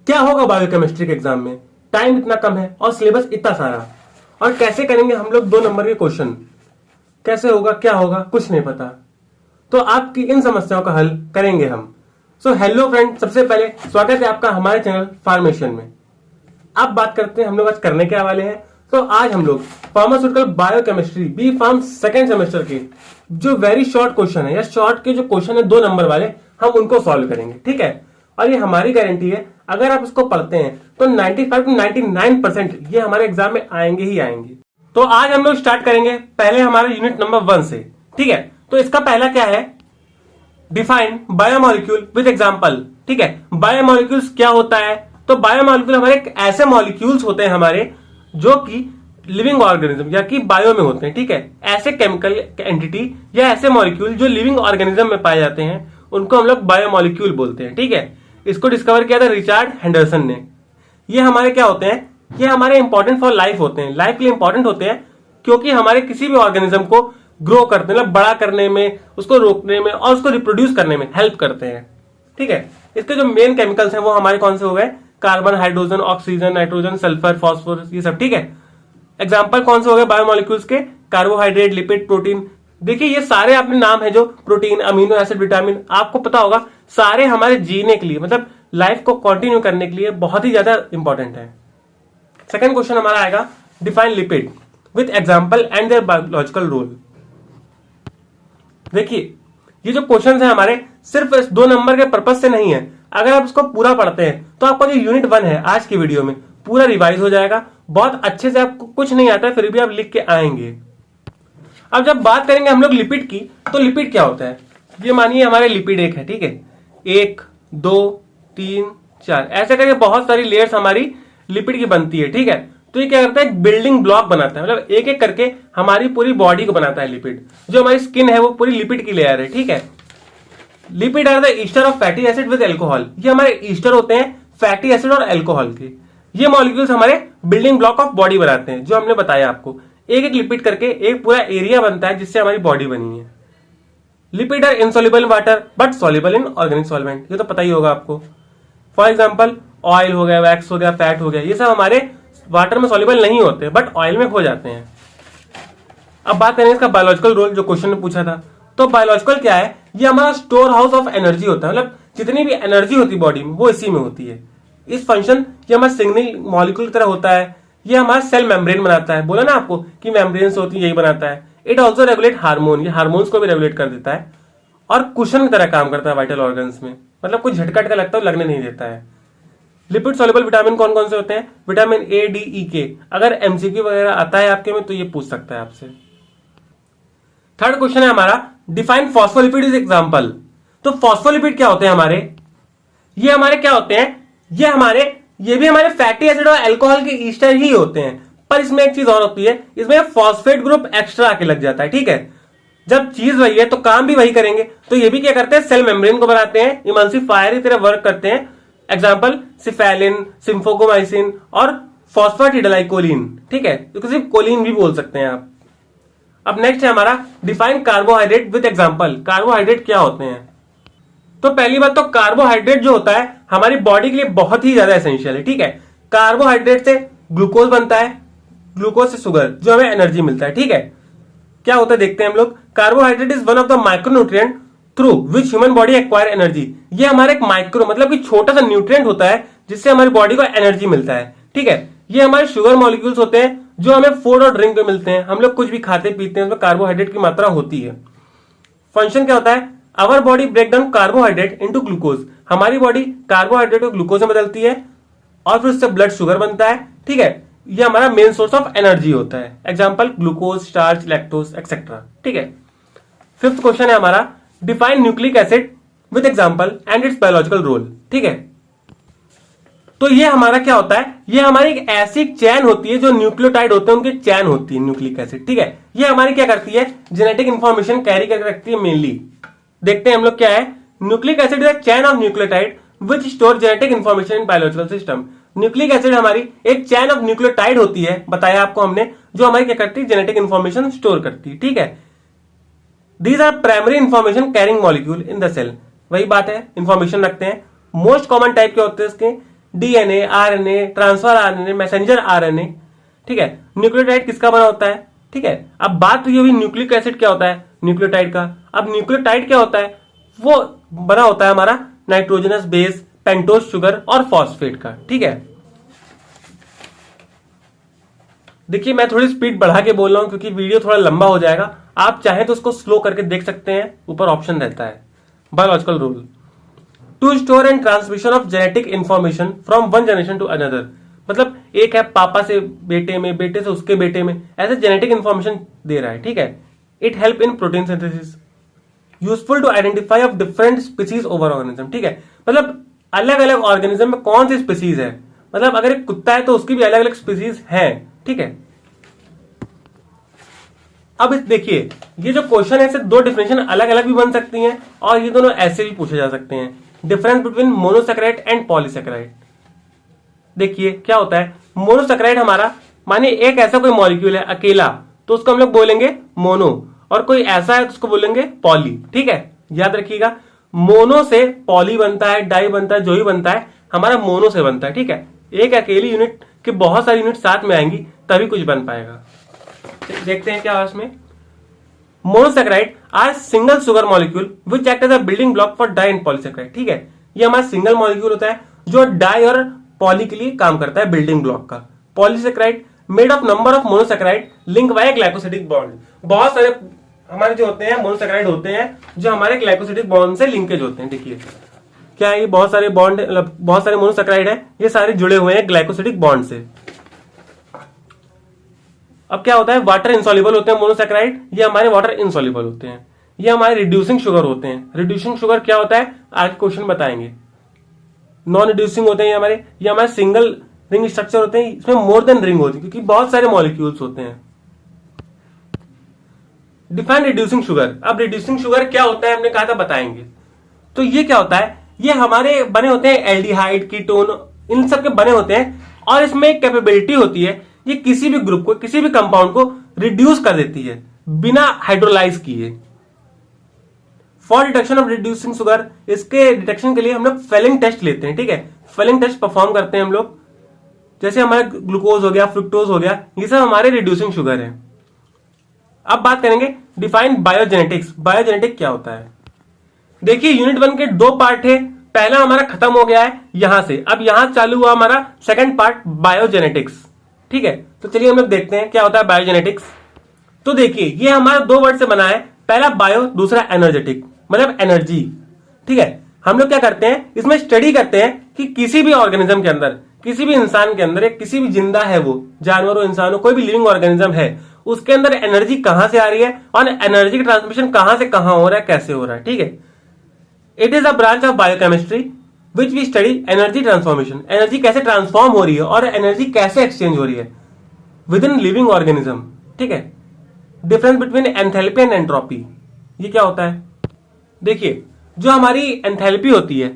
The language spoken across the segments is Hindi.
क्या होगा बायोकेमिस्ट्री के एग्जाम में, टाइम इतना कम है और सिलेबस इतना सारा, और कैसे करेंगे हम लोग 2 नंबर के क्वेश्चन, कैसे होगा क्या होगा कुछ नहीं पता। तो आपकी इन समस्याओं का हल करेंगे हम। सो हेलो फ्रेंड, सबसे पहले स्वागत है आपका हमारे चैनल फार्मेशन में। अब बात करते हैं हम लोग आज करने के वाले हैं। तो आज हम लोग pharmaceutical biochemistry B Pharm second semester के जो वेरी शॉर्ट क्वेश्चन है या शॉर्ट के जो क्वेश्चन है 2 नंबर वाले, हम उनको सॉल्व करेंगे, ठीक है। और ये हमारी गारंटी है, अगर आप इसको पढ़ते हैं तो 95 to 99% ये हमारे एग्जाम में आएंगे ही आएंगे। तो आज हम लोग स्टार्ट करेंगे पहले हमारे यूनिट नंबर 1 से, ठीक है। तो इसका पहला क्या है, डिफाइन बायोमोलिक्यूल विद एग्जांपल, ठीक है। बायोमोलिक्यूल्स क्या होता है, तो बायोमोलिक्यूल हमारे ऐसे मॉलिक्यूल्स होते हैं हमारे जो कि लिविंग ऑर्गेनिज्म या कि बायो में होते हैं, ठीक है। ऐसे केमिकल एंटिटी या ऐसे मॉलिक्यूल जो लिविंग ऑर्गेनिज्म में पाए जाते हैं उनको हम लोग बायोमोलिक्यूल बोलते हैं, ठीक है। इसको डिस्कवर किया था रिचर्ड हेंडरसन ने। ये हमारे क्या होते हैं, ये हमारे इंपॉर्टेंट फॉर लाइफ होते हैं, लाइफ के लिए इंपॉर्टेंट होते हैं क्योंकि हमारे किसी भी ऑर्गेनिज्म को ग्रो करते हैं, मतलब बड़ा करने में, उसको रोकने में और उसको रिप्रोड्यूस करने में हेल्प करते हैं, ठीक है। इसके जो मेन केमिकल्स हैं वो हमारे कौन से हो गए, carbon, hydrogen, oxygen, nitrogen, sulphur, phosphorus, ये सब, ठीक है। एग्जाम्पल कौन से हो गए बायोमोलिक्यूल्स के, कार्बोहाइड्रेट, लिपिड, प्रोटीन। देखिए ये सारे आपने नाम है जो प्रोटीन, अमीनो एसिड, विटामिन, आपको पता होगा सारे हमारे जीने के लिए, मतलब लाइफ को कंटिन्यू करने के लिए बहुत ही ज्यादा इंपॉर्टेंट है। सेकंड क्वेश्चन हमारा आएगा, define lipid with example and their biological role. देखिए ये जो क्वेश्चन है हमारे सिर्फ 2 नंबर के पर्पज से नहीं है, अगर आप इसको पूरा पढ़ते हैं तो आपका जो यूनिट 1 है आज की वीडियो में पूरा रिवाइज हो जाएगा, बहुत अच्छे से। आपको कुछ नहीं आता है फिर भी आप लिख के आएंगे। अब जब बात करेंगे हम लोग लिपिड की, तो लिपिड क्या होता है, ये मानिए हमारे लिपिड एक है, ठीक है। 1 2 3 4 ऐसे करके बहुत सारी लेयर्स हमारी लिपिड की बनती है, ठीक है। तो ये क्या करता है, बिल्डिंग ब्लॉक बनाता है, मतलब एक एक करके हमारी पूरी बॉडी को बनाता है लिपिड। जो हमारी स्किन है वो पूरी लिपिड की लेयर है, ठीक है। Lipid are the ester of fatty acid with alcohol, ये हमारे ईस्टर होते हैं फैटी एसिड और एल्कोहल के। ये मॉलिक्यूल्स हमारे बिल्डिंग ब्लॉक ऑफ बॉडी बनाते हैं, जो हमने बताया आपको। एक एक लिपिड करके एक पूरा एरिया बनता है जिससे हमारी बॉडी बनी है। Lipid are insoluble in water but soluble in organic solvent, ये तो पता ही होगा आपको। फॉर एग्जाम्पल ऑयल हो गया, वैक्स हो गया, फैट हो गया, ये सब हमारे वाटर में सॉल्युबल नहीं होते बट ऑयल में हो जाते हैं। अब बात करें इसका बायोलॉजिकल रोल, जो क्वेश्चन ने पूछा था। तो बायोलॉजिकल क्या है, ये हमारा स्टोर हाउस ऑफ एनर्जी होता है, मतलब जितनी भी एनर्जी होती है बॉडी में वो इसी में होती है। इस फंक्शन ये हमारा सिग्नल मॉलिक्यूल की तरह होता है। ये हमारा सेल मेम्ब्रेन बनाता है, बोला ना आपको कि मेम्ब्रेन से होती है, यही बनाता है। इट ऑल्सो रेगुलेट हार्मोन, ये हार्मोन्स को भी रेगुलेट कर देता है और कुशन की तरह काम करता है वाइटल ऑर्गन्स में, मतलब कुछ झटका लगता है लगने नहीं देता है। लिपिड सॉल्युबल विटामिन कौन कौन से होते हैं, विटामिन ए, डी, ई, के। अगर एमसीक्यू वगैरह आता है आपके में तो ये पूछ सकता है आपसे। थर्ड क्वेश्चन है हमारा, डिफाइन फॉस्फोलिपिड इज एग्जांपल। तो फॉस्फोलिपिड क्या होते हैं हमारे, ये हमारे क्या होते हैं, ये भी हमारे फैटी एसिड और अल्कोहल के ईस्टर ही होते हैं। पर इसमें एक चीज और होती है, इसमें फॉस्फेट ग्रुप एक्स्ट्रा आके लग जाता है, ठीक है। जब चीज वही है तो काम भी वही करेंगे। तो ये भी क्या करते हैं, सेल मेम्ब्रेन को बनाते हैं, इमल्सिफायर की तरह वर्क करते हैं। एग्जाम्पल सिफेलिन, सिम्फोगोमाइसिन और फॉस्फेटिडाइकोलिन, ठीक है। तो सिर्फ कोलिन भी बोल सकते हैं आप। अब नेक्स्ट है हमारा, define carbohydrate with example. Carbohydrate क्या होते हैं, तो पहली बात तो कार्बोहाइड्रेट जो होता है हमारी बॉडी के लिए बहुत ही ज्यादा एसेंशियल है, ठीक है। कार्बोहाइड्रेट से ग्लूकोज बनता है, ग्लूकोज से शुगर, जो हमें एनर्जी मिलता है, ठीक है। क्या होता है देखते हैं हम लोग। Carbohydrate is one of the micronutrient through which human body acquire energy. ये हमारे एक माइक्रो मतलब कि छोटा सा न्यूट्रिएंट होता है जिससे हमारी बॉडी को एनर्जी मिलता है, ठीक है। ये हमारे शुगर मॉलिक्यूल्स होते हैं जो हमें फूड और ड्रिंक में मिलते हैं। हम लोग कुछ भी खाते पीते हैं उसमें कार्बोहाइड्रेट की मात्रा होती है। फंक्शन क्या होता है, our body break down carbohydrate into glucose. हमारी बॉडी कार्बोहाइड्रेट को ग्लूकोज में बदलती है और फिर उससे ब्लड शुगर बनता है, ठीक है। ये हमारा मेन सोर्स ऑफ एनर्जी होता है। Example glucose, starch, lactose etcetera, ठीक है। फिफ्थ क्वेश्चन है हमारा, define nucleic acid with example and its biological role, ठीक है। तो ये हमारा क्या होता है, ये हमारी एक ऐसी चैन होती है जो न्यूक्लियोटाइड होते हैं उनकी चैन होती है न्यूक्लिक एसिड, ठीक है। ये हमारी क्या करती है, जेनेटिक इंफॉर्मेशन कैरी करके रखती है मेनली। देखते हैं हम लोग क्या है, nucleic acid is a chain of nucleotide which store genetic information in biological system. Nucleic acid हमारी एक चैन ऑफ न्यूक्लियोटाइड होती है, बताया आपको हमने, जो हमारी क्या करती है, जेनेटिक इंफॉर्मेशन स्टोर करती है, ठीक है। These are primary information carrying molecule in the cell. वही बात है, इंफॉर्मेशन रखते हैं। मोस्ट कॉमन टाइप के होते हैं इसके DNA, RNA, transfer RNA, messenger RNA, ठीक है। न्यूक्लियोटाइड किसका बना होता है, ठीक है। अब बात तो ये हुई न्यूक्लिक एसिड क्या होता है, न्यूक्लियोटाइड का। अब न्यूक्लियोटाइड क्या होता है, वो बना होता है हमारा नाइट्रोजनस बेस, पेंटोज शुगर और फॉस्फेट का, ठीक है। देखिए मैं थोड़ी स्पीड बढ़ा के बोल रहा हूं क्योंकि वीडियो थोड़ा लंबा हो जाएगा। आप चाहें तो उसको स्लो करके देख सकते हैं, ऊपर ऑप्शन रहता है। Biological rule, to store and transmission of genetic information from one generation to another, मतलब एक है पापा से बेटे में, बेटे से उसके बेटे में, ऐसे जेनेटिक इंफॉर्मेशन दे रहा है, ठीक है। It help in protein synthesis, useful to identify of different species over organism, ठीक है। मतलब अलग अलग ऑर्गेनिज्म में कौन सी स्पीसीज है, मतलब अगर एक कुत्ता है तो उसकी भी अलग अलग स्पीसीज है, ठीक है। अब देखिए ये जो क्वेश्चन है, इससे दो डिफिनेशन अलग अलग भी बन सकती हैं और ये दोनों ऐसे भी पूछे जा सकते हैं। Difference between monosaccharide and polysaccharide, देखिए क्या होता है। मोनोसैकेराइड हमारा, मानिए एक ऐसा कोई मॉलिक्यूल है अकेला, तो उसको हम लोग बोलेंगे मोनो, और कोई ऐसा है तो उसको बोलेंगे पॉली, ठीक है। याद रखिएगा, मोनो से पॉली बनता है, डाई बनता है, जो ही बनता है हमारा मोनो से बनता है, ठीक है। एक अकेली यूनिट के बहुत सारी यूनिट साथ में आएंगी तभी कुछ बन पाएगा। देखते हैं क्या है इसमें। Monosaccharide are single sugar molecule which act as a building block for di and polysaccharide, ठीक है। ये हमारा सिंगल मॉलिक्यूल होता है जो डाई और पॉली के लिए काम करता है, बिल्डिंग ब्लॉक का। Polysaccharide made of number of monosaccharide link by glycosidic bond, बहुत सारे हमारे जो होते हैं मोनोसैकेराइड होते हैं जो हमारे ग्लाइकोसिडिक बॉन्ड से लिंकेज होते हैं। देखिए क्या है, ये बहुत सारे बॉन्ड, मतलब बहुत सारे मोनोसैकेराइड है, ये सारे जुड़े हुए हैं ग्लाइकोसिडिक बॉन्ड से। अब क्या होता है, वाटर इनसॉल्युबल होते हैं मोनोसैकेराइड, ये हमारे वाटर इनसॉल्युबल होते हैं। ये हमारे रिड्यूसिंग शुगर होते हैं। रिड्यूसिंग शुगर क्या होता है आगे क्वेश्चन बताएंगे। नॉन रिड्यूसिंग होते हैं ये हमारे सिंगल रिंग स्ट्रक्चर होते हैं, इसमें मोर देन रिंग होती है क्योंकि बहुत सारे मॉलिक्यूल्स होते हैं। डिफाइन रिड्यूसिंग शुगर, अब रिड्यूसिंग शुगर क्या होता है हमने कहा था बताएंगे। तो ये क्या होता है, ये हमारे बने होते हैं एल्डिहाइड, कीटोन, इन सब के बने होते हैं और इसमें एक कैपेबिलिटी होती है, ये किसी भी ग्रुप को, किसी भी कंपाउंड को रिड्यूस कर देती है बिना हाइड्रोलाइज किए। For detection of reducing sugar, इसके डिटेक्शन के लिए हम लोग फेलिंग टेस्ट लेते हैं, ठीक है। फेलिंग टेस्ट परफॉर्म करते हैं हम लोग, जैसे हमारा ग्लूकोज हो गया, फ्रुक्टोज हो गया, ये सब हमारे रिड्यूसिंग शुगर है। अब बात करेंगे डिफाइन बायोजेनेटिक्स। बायोजेनेटिक क्या होता है, देखिए यूनिट 1 के दो पार्ट है, पहला हमारा खत्म हो गया है यहां से, अब यहां चालू हुआ हमारा सेकंड पार्ट बायोजेनेटिक्स, ठीक है। तो चलिए हम लोग देखते हैं क्या होता है बायोजेनेटिक्स। तो देखिए ये हमारा दो वर्ड से बना है, पहला बायो, दूसरा एनर्जेटिक, मतलब एनर्जी, ठीक है। हम लोग क्या करते हैं, इसमें स्टडी करते हैं कि किसी भी ऑर्गेनिज्म के अंदर, किसी भी इंसान के अंदर, किसी भी जिंदा है वो, जानवर हो, इंसान हो, कोई भी लिविंग ऑर्गेनिज्म है, उसके अंदर एनर्जी कहां से आ रही है और एनर्जी का ट्रांसमिशन कहां से कहां हो रहा है, कैसे हो रहा है, ठीक है। It is a branch of biochemistry which we study energy transformation, energy कैसे ट्रांसफॉर्म हो रही है और एनर्जी कैसे एक्सचेंज हो रही है विद इन लिविंग ऑर्गेनिज्म, ठीक है। Difference between enthalpy and entropy, ये क्या होता है, देखिए जो हमारी एंथैल्पी होती है,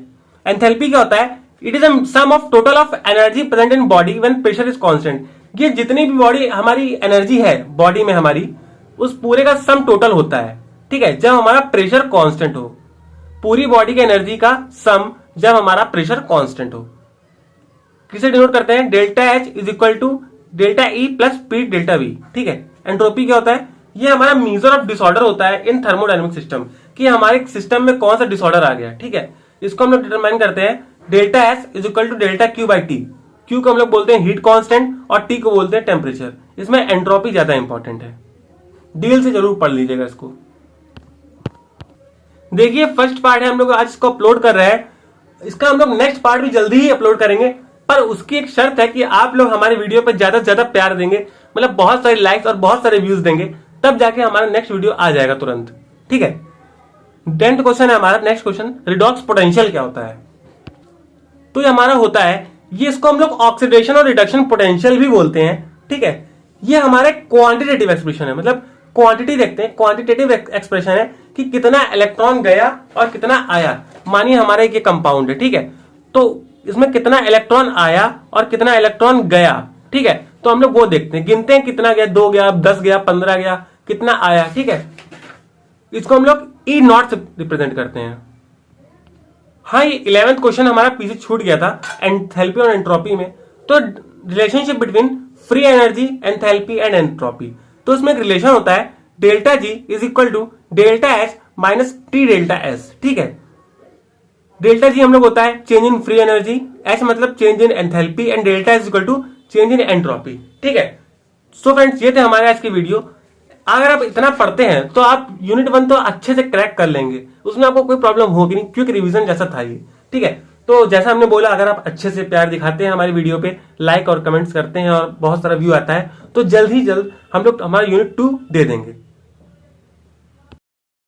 एंथैल्पी क्या होता है, it is sum of total of energy present in body when pressure is constant. ये जितनी भी बॉडी हमारी एनर्जी है बॉडी में हमारी, उस पूरे का सम टोटल होता है, ठीक है, जब हमारा प्रेशर कांस्टेंट हो। पूरी बॉडी की एनर्जी का सम जब हमारा प्रेशर कांस्टेंट हो। किसे डिनोट करते हैं, delta H is equal to delta E plus P delta V, ठीक है। एंट्रोपी क्या होता है, ये हमारा मेजर ऑफ डिसऑर्डर होता है इन थर्मोडायनेमिक सिस्टम, कि हमारे सिस्टम में कौन सा डिसऑर्डर आ गया, ठीक है। इसको हम लोग डिटरमाइन करते हैं, delta S is equal to delta Q by T. Q को हम लोग बोलते हैं हीट कांस्टेंट और टी को बोलते हैं टेम्परेचर। इसमें एंट्रोपी ज्यादा इंपॉर्टेंट है, डील से जरूर पढ़ लीजिएगा इसको। देखिए फर्स्ट पार्ट है, हम लोग आज इसको अपलोड कर रहे हैं, इसका हम लोग नेक्स्ट पार्ट भी जल्दी ही अपलोड करेंगे, पर उसकी एक शर्त है कि आप लोग हमारे वीडियो पर ज्यादा से ज्यादा प्यार देंगे, मतलब बहुत सारे लाइक्स और बहुत सारे व्यूज देंगे, तब जाके हमारा नेक्स्ट वीडियो आ जाएगा तुरंत, ठीक है। 10th क्वेश्चन है हमारा, नेक्स्ट क्वेश्चन, रिडॉक्स पोटेंशियल क्या होता है। तो ये हमारा होता है, ये इसको हम लोग ऑक्सीडेशन और रिडक्शन पोटेंशियल भी बोलते हैं, ठीक है। ये हमारे क्वांटिटेटिव एक्सप्रेशन है, मतलब क्वांटिटी देखते हैं, क्वांटिटेटिव एक्सप्रेशन है कि कितना इलेक्ट्रॉन गया और कितना आया। मानिए हमारा एक ये कंपाउंड है, ठीक है, तो इसमें कितना इलेक्ट्रॉन आया और कितना इलेक्ट्रॉन गया, ठीक है। तो हम लोग वो देखते हैं, गिनते हैं कितना गया, 2 गया, 10 गया, 15 गया, कितना आया, ठीक है। इसको हम लोग ई नॉट से रिप्रेजेंट करते हैं। हाँ, ये 11th क्वेश्चन हमारा पीछे छूट गया था एंथैल्पी और एंट्रोपी में। तो relationship between free energy, enthalpy and entropy, तो उसमें एक रिलेशन होता है delta G is equal to delta H minus T delta S. ठीक है, डेल्टा जी हम लोग होता है change in free energy, H मतलब change in enthalpy and delta is equal to change in entropy. ठीक है, सो फ्रेंड्स ये थे हमारे आज की वीडियो। अगर आप इतना पढ़ते हैं तो आप यूनिट 1 तो अच्छे से क्रैक कर लेंगे, उसमें आपको कोई प्रॉब्लम होगी नहीं, क्योंकि रिवीजन जैसा था ये। ठीक है, तो जैसा हमने बोला, अगर आप अच्छे से प्यार दिखाते हैं हमारी वीडियो पे, लाइक और कमेंट्स करते हैं और बहुत सारा व्यू आता है, तो जल्द ही जल्द हम लोग हमारा यूनिट 2 दे देंगे।